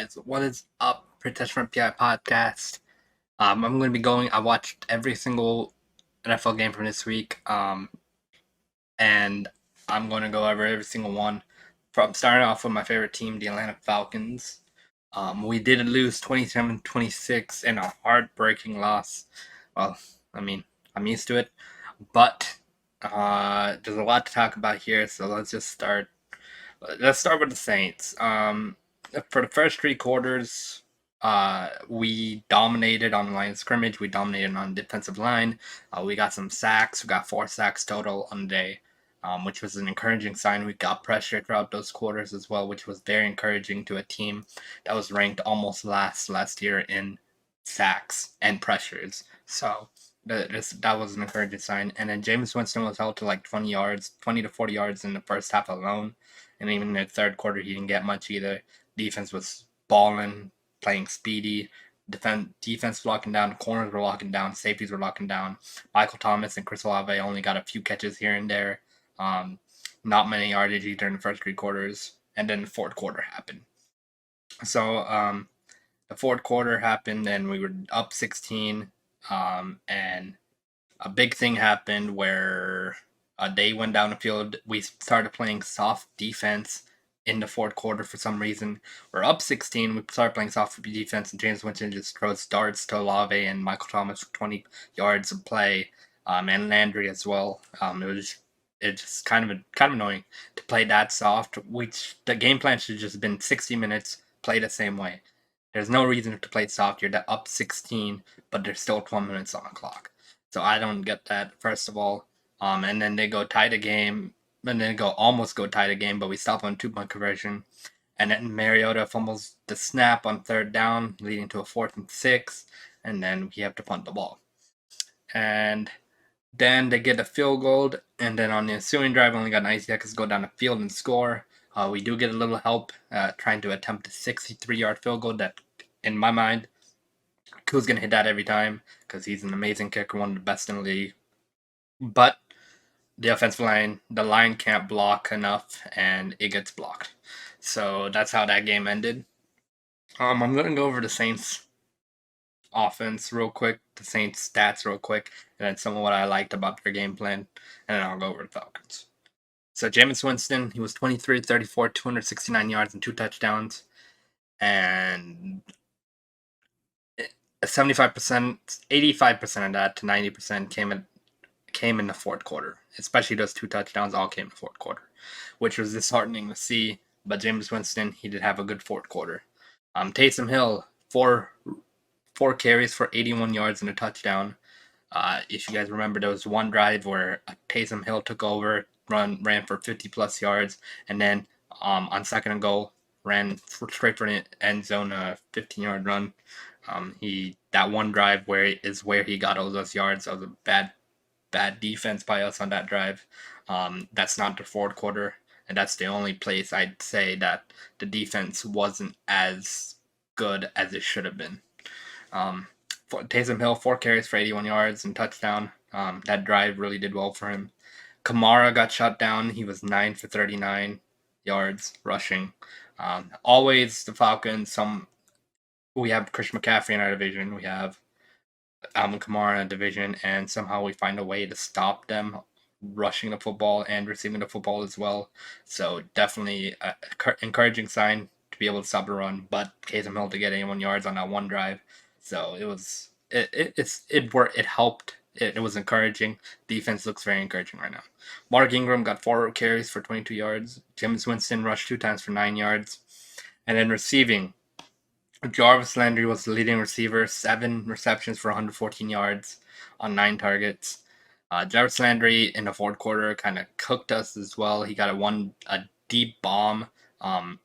guys, what is up? Pritesh from PI Podcast. I'm going to be going. I watched every single NFL game from this week, and I'm going to go over every single one. From starting off with my favorite team, the Atlanta Falcons. We did lose 27-26 in a heartbreaking loss. Well, I mean, I'm used to it, but there's a lot to talk about here, so let's just start. Let's start with the Saints. For the first three quarters, we dominated on the line of scrimmage. We dominated on the defensive line. We got some sacks. We got 4 sacks total on the day, which was an encouraging sign. We got pressure throughout those quarters as well, which was very encouraging to a team that was ranked almost last year in sacks and pressures. So that was an encouraging sign. And then Jameis Winston was held to like 20 to 40 yards in the first half alone. And even in the third quarter, he didn't get much either. Defense was balling, playing speedy. Defense locking down. Corners were locking down. Safeties were locking down. Michael Thomas and Chris Olave only got a few catches here and there. Not many yardage either in the first three quarters. And then the fourth quarter happened. So the fourth quarter happened, and we were up 16. And a big thing happened where they went down the field. We started playing soft defense in the fourth quarter for some reason. We're up 16. We started playing soft defense, and James Winston just throws darts to Olave and Michael Thomas for 20 yards of play, and Landry as well. It's just kind of annoying to play that soft. Which the game plan should have just been 60 minutes, play the same way. There's no reason to play soft. You're up 16, but there's still 12 minutes on the clock. So I don't get that, first of all. And then they go tie the game, and then almost go tie the game, but we stop on 2-point conversion. And then Mariota fumbles the snap on third down, leading to a 4th and 6, and then we have to punt the ball. And then they get a field goal, and then on the ensuing drive, only got 90 seconds to go down the field and score. We do get a little help trying to attempt a 63-yard field goal that, in my mind, Ku's going to hit that every time because he's an amazing kicker, one of the best in the league. But the offensive line, the line can't block enough, and it gets blocked. So that's how that game ended. I'm going to go over the Saints offense real quick, the Saints stats real quick, and then some of what I liked about their game plan, and then I'll go over the Falcons. So Jameis Winston, he was 23-34, 269 yards and 2 touchdowns, and 75%, 85% of that to 90% came in the fourth quarter. Especially those 2 touchdowns all came in the fourth quarter, which was disheartening to see. But Jameis Winston, he did have a good fourth quarter. Taysom Hill, 4 carries for 81 yards and a touchdown. If you guys remember, there was one drive where Taysom Hill took over, ran for 50-plus yards, and then on 2nd and goal, ran straight for the end zone, a 15-yard run. That one drive where he got all those yards. That was a bad defense by us on that drive. That's not the fourth quarter, and that's the only place I'd say that the defense wasn't as good as it should have been. Taysom Hill, 4 carries for 81 yards and touchdown. That drive really did well for him. Kamara got shut down. He was 9 for 39 yards rushing. Always the Falcons. We have Christian McCaffrey in our division. We have Alvin Kamara in our division, and somehow we find a way to stop them rushing the football and receiving the football as well. So definitely an encouraging sign to be able to stop the run, but Taysom Hill to get 81 yards on that one drive. So it helped. It was encouraging. Defense looks very encouraging right now. Mark Ingram got 4 carries for 22 yards. Jameis Winston rushed 2 times for 9 yards. And then receiving, Jarvis Landry was the leading receiver, 7 receptions for 114 yards on 9 targets. Jarvis Landry in the fourth quarter kind of cooked us as well. He got a deep bomb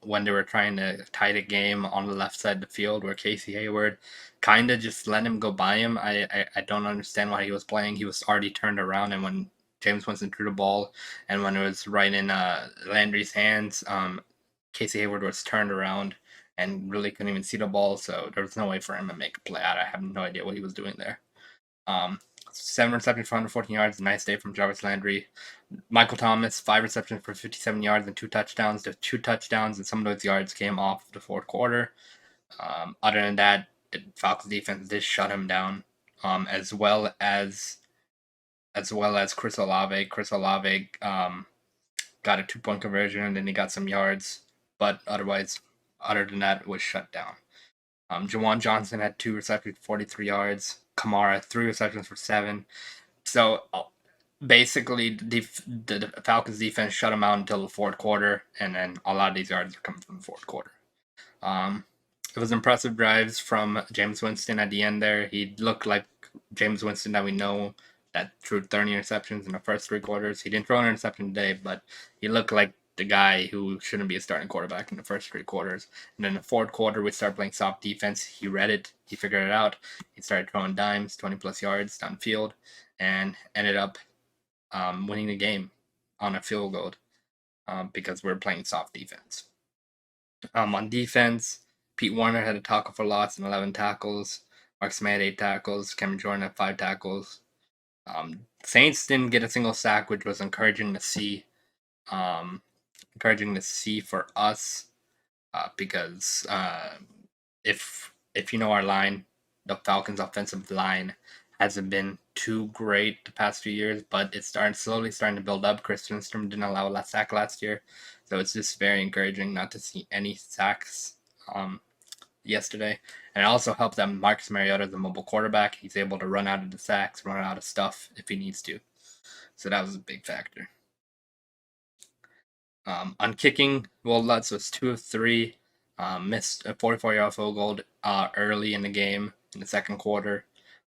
when they were trying to tie the game on the left side of the field, where Casey Hayward kind of just let him go by him. I don't understand why he was playing. He was already turned around, and when James Winston threw the ball, and when it was right in Landry's hands, Casey Hayward was turned around and really couldn't even see the ball, so there was no way for him to make a play out. I have no idea what he was doing there. 7 receptions for 114 yards, nice day from Jarvis Landry. Michael Thomas, 5 receptions for 57 yards and 2 touchdowns. The 2 touchdowns and some of those yards came off the fourth quarter. Other than that, the Falcons defense did shut him down, as well as Chris Olave. Chris Olave got a 2-point conversion and then he got some yards, but other than that, it was shut down. Jawan Johnson had 2 receptions, 43 yards. Kamara 3 receptions for 7. So basically, the Falcons defense shut him out until the fourth quarter, and then a lot of these yards are coming from the fourth quarter. It was impressive drives from James Winston at the end there. He looked like James Winston that we know that threw 30 interceptions in the first 3 quarters. He didn't throw an interception today, but he looked like the guy who shouldn't be a starting quarterback in the first 3 quarters. And then the fourth quarter, we started playing soft defense. He read it. He figured it out. He started throwing dimes, 20-plus yards downfield, and ended up winning the game on a field goal because we're playing soft defense. On defense, Pete Warner had a tackle for loss and 11 tackles. Mark Smith had 8 tackles. Cameron Jordan had 5 tackles. Saints didn't get a single sack, which was encouraging to see. Encouraging to see for us because if you know our line, the Falcons' offensive line hasn't been too great the past few years, but it's slowly starting to build up. Chris Lindstrom didn't allow a sack last year, so it's just very encouraging not to see any sacks yesterday. And it also helps that Marcus Mariota is a mobile quarterback. He's able to run out of the sacks, run out of stuff if he needs to. So that was a big factor. On kicking, Will Lutz was 2 of 3. Missed a 44-yard field goal early in the game in the second quarter,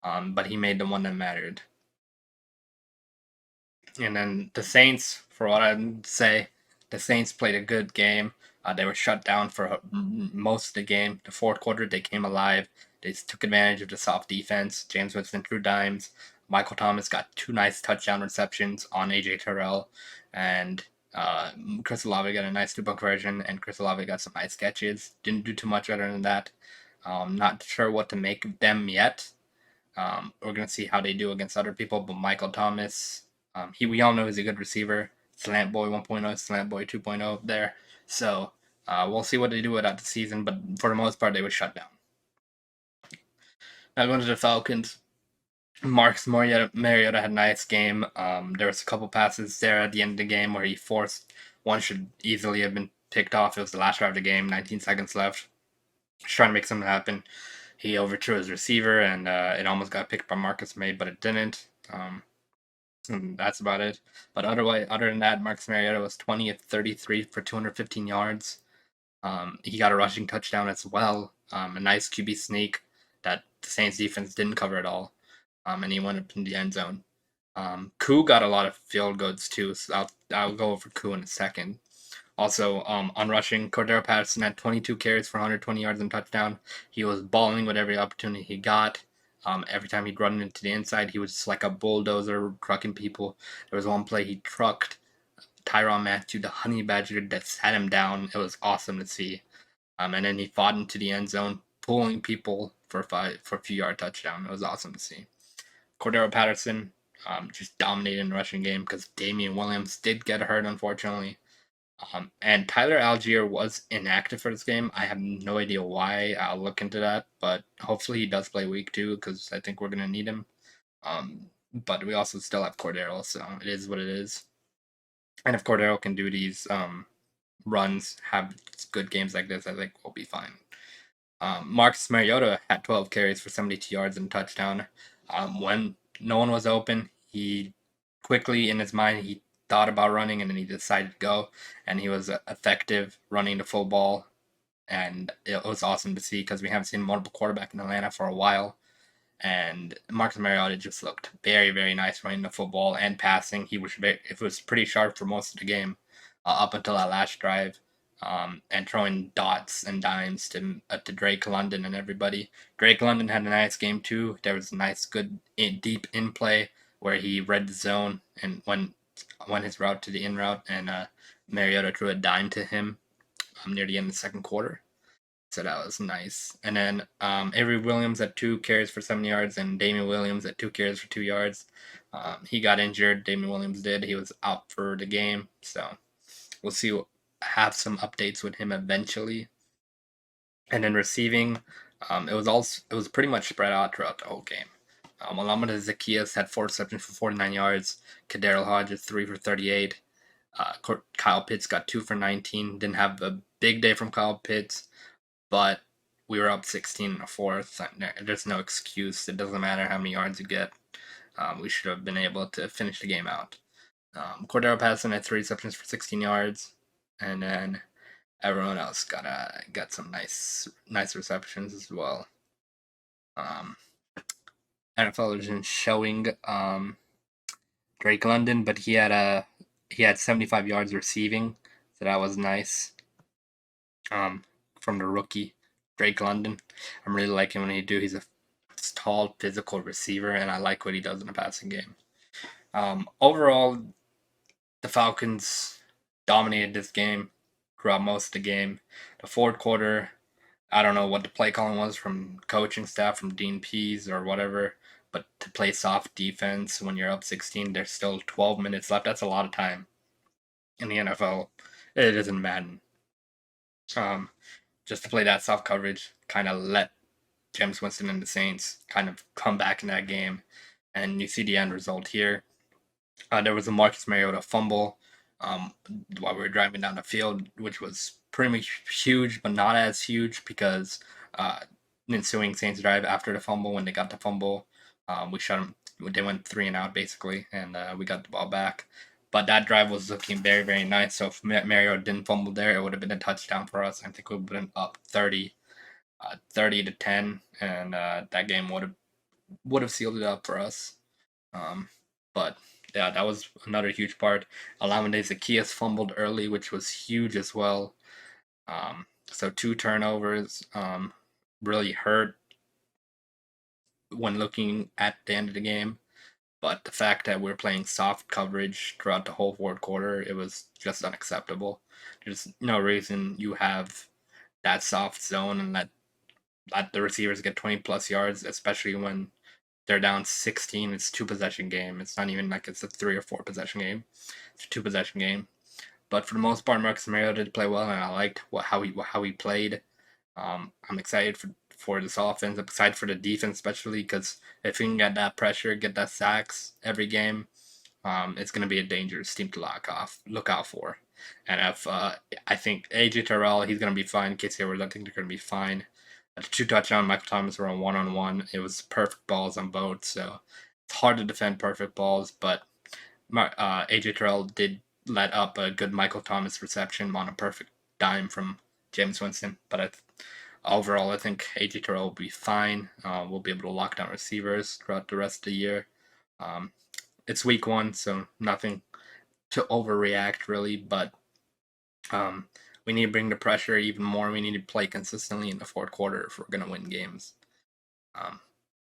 but he made the one that mattered. And then the Saints, for what I'd say, the Saints played a good game. They were shut down for most of the game. The fourth quarter, they came alive. They took advantage of the soft defense. James Winston threw dimes. Michael Thomas got 2 nice touchdown receptions on AJ Terrell. And Chris Olave got a nice 2-point conversion, and Chris Olave got some nice catches. Didn't do too much other than that. Not sure what to make of them yet. We're going to see how they do against other people, but Michael Thomas, we all know he's a good receiver. Slant Boy 1.0, Slant Boy 2.0 there. So we'll see what they do without the season, but for the most part, they were shut down. Now going to the Falcons. Marcus Mariota had a nice game. There was a couple passes there at the end of the game where he forced one should easily have been picked off. It was the last drive of the game, 19 seconds left. Just trying to make something happen. He overthrew his receiver, and it almost got picked by Marcus May, but it didn't. And that's about it. But other than that, Marcus Mariota was 20 of 33 for 215 yards. He got a rushing touchdown as well. A nice QB sneak that the Saints defense didn't cover at all. And he went up in the end zone. Koo got a lot of field goals too, so I'll go over Koo in a second. Also, on rushing, Cordero Patterson had 22 carries for 120 yards and touchdown. He was balling with every opportunity he got. Every time he'd run into the inside, he was just like a bulldozer trucking people. There was one play he trucked Tyrann Mathieu, the honey badger, that sat him down. It was awesome to see. And then he fought into the end zone, pulling people for a few yard touchdown. It was awesome to see. Cordero Patterson just dominated in the rushing game because Damian Williams did get hurt, unfortunately. And Tyler Algier was inactive for this game. I have no idea why. I'll look into that, but hopefully he does play week 2 because I think we're going to need him. But we also still have Cordero, so it is what it is. And if Cordero can do these runs, have good games like this, I think we'll be fine. Marcus Mariota had 12 carries for 72 yards and a touchdown. When no one was open, he quickly, in his mind, he thought about running and then he decided to go, and he was effective running the full ball, and it was awesome to see because we haven't seen multiple quarterback in Atlanta for a while. And Marcus Mariota just looked very, very nice running the football and passing. It was pretty sharp for most of the game, up until that last drive, and throwing dots and dimes to Drake London and everybody. Drake London had a nice game too. There was a nice, good, deep in play where he read the zone and went his route to the in route, and Mariota threw a dime to him near the end of the second quarter. So that was nice. And then Avery Williams at 2 carries for 7 yards, and Damian Williams at 2 carries for 2 yards. He got injured. Damian Williams did. He was out for the game. So we'll see. Have some updates with him eventually. And then receiving, it was pretty much spread out throughout the whole game. Alameda Zacchaeus had 4 receptions for 49 yards. Kadarrell Hodges 3 for 38. Kyle Pitts got 2 for 19. Didn't have a big day from Kyle Pitts, but we were up 16 in the fourth. There's no excuse. It doesn't matter how many yards you get. We should have been able to finish the game out. Cordero Patterson had 3 receptions for 16 yards, and then everyone else got some nice receptions as well. NFL isn't showing Drake London, but he had 75 yards receiving, so that was nice. From the rookie Drake London, I'm really liking what he do. He's a tall, physical receiver, and I like what he does in the passing game. Overall, the Falcons dominated this game throughout most of the game. The fourth quarter, I don't know what the play calling was from coaching staff, from Dean Pease or whatever, but to play soft defense when you're up 16, there's still 12 minutes left. That's a lot of time in the NFL. It isn't Madden. Just to play that soft coverage, kind of let Jameis Winston and the Saints kind of come back in that game. And you see the end result here. There was a Marcus Mariota fumble while we were driving down the field, which was pretty much huge, but not as huge because the ensuing Saints drive after the fumble, when they got the fumble, we shut them. They went 3 and out basically, and we got the ball back. But that drive was looking very, very nice. So if Mariota didn't fumble there, it would have been a touchdown for us. I think we would have been up 30 to 10, and that game would have sealed it up for us. But yeah, that was another huge part. Alameda Zacchaeus fumbled early, which was huge as well. So 2 turnovers really hurt when looking at the end of the game. But the fact that we're playing soft coverage throughout the whole fourth quarter, it was just unacceptable. There's no reason you have that soft zone and let the receivers get 20-plus yards, especially when they're down 16. It's 2-possession game. It's not even like it's a 3 or 4 possession game. It's a 2-possession game. But for the most part, Marcus Mariota did play well, and I liked how he played. I'm excited for this offense. I'm excited for the defense, especially because if we can get that pressure, get that sacks every game, it's going to be a dangerous team to look out for. And if I think AJ Terrell, he's going to be fine. Casey Edwards, I think they're going to be fine. The 2 touchdowns, Michael Thomas were on 1-on-1. It was perfect balls on both, so it's hard to defend perfect balls. But AJ Terrell did let up a good Michael Thomas reception on a perfect dime from Jameis Winston. But overall, I think AJ Terrell will be fine. We'll be able to lock down receivers throughout the rest of the year. It's week 1, so nothing to overreact really, but we need to bring the pressure even more. We need to play consistently in the fourth quarter if we're going to win games.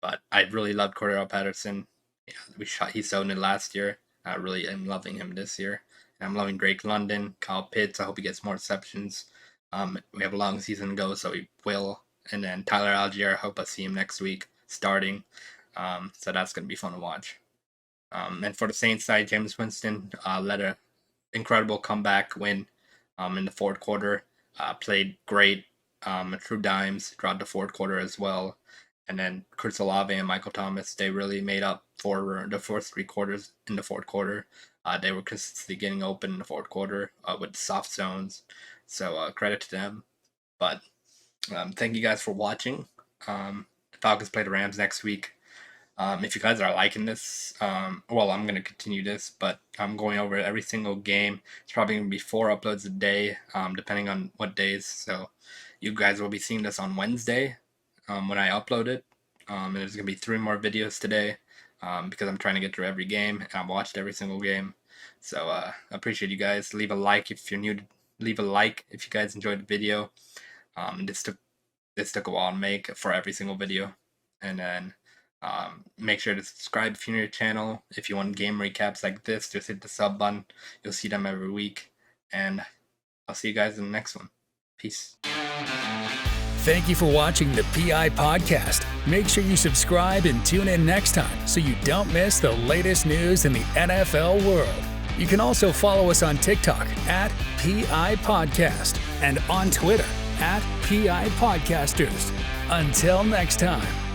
But I really loved Cordero Patterson. Yeah, he showed it last year. I really am loving him this year. And I'm loving Drake London, Kyle Pitts. I hope he gets more receptions. We have a long season to go, so he will. And then Tyler Algier, I hope I see him next week starting. So that's going to be fun to watch. And for the Saints side, Jameis Winston led an incredible comeback win in the fourth quarter. Played great through dimes throughout the fourth quarter as well. And then Chris Olave and Michael Thomas, they really made up for the first 3 quarters in the fourth quarter. They were consistently getting open in the fourth quarter with soft zones. So credit to them. But thank you guys for watching. The Falcons play the Rams next week. If you guys are liking this, I'm going to continue this, but I'm going over every single game. It's probably going to be 4 uploads a day, depending on what days. So you guys will be seeing this on Wednesday when I upload it. And there's going to be 3 more videos today because I'm trying to get through every game, and I've watched every single game. So I appreciate you guys. Leave a like if you're new. Leave a like if you guys enjoyed the video. This took a while to make for every single video. And then make sure to subscribe if you're new to the channel. If you want game recaps like this, just hit the sub button. You'll see them every week. And I'll see you guys in the next one. Peace. Thank you for watching the PI Podcast. Make sure you subscribe and tune in next time so you don't miss the latest news in the NFL world. You can also follow us on TikTok @PIPodcast and on Twitter @PIPodcasters. Until next time.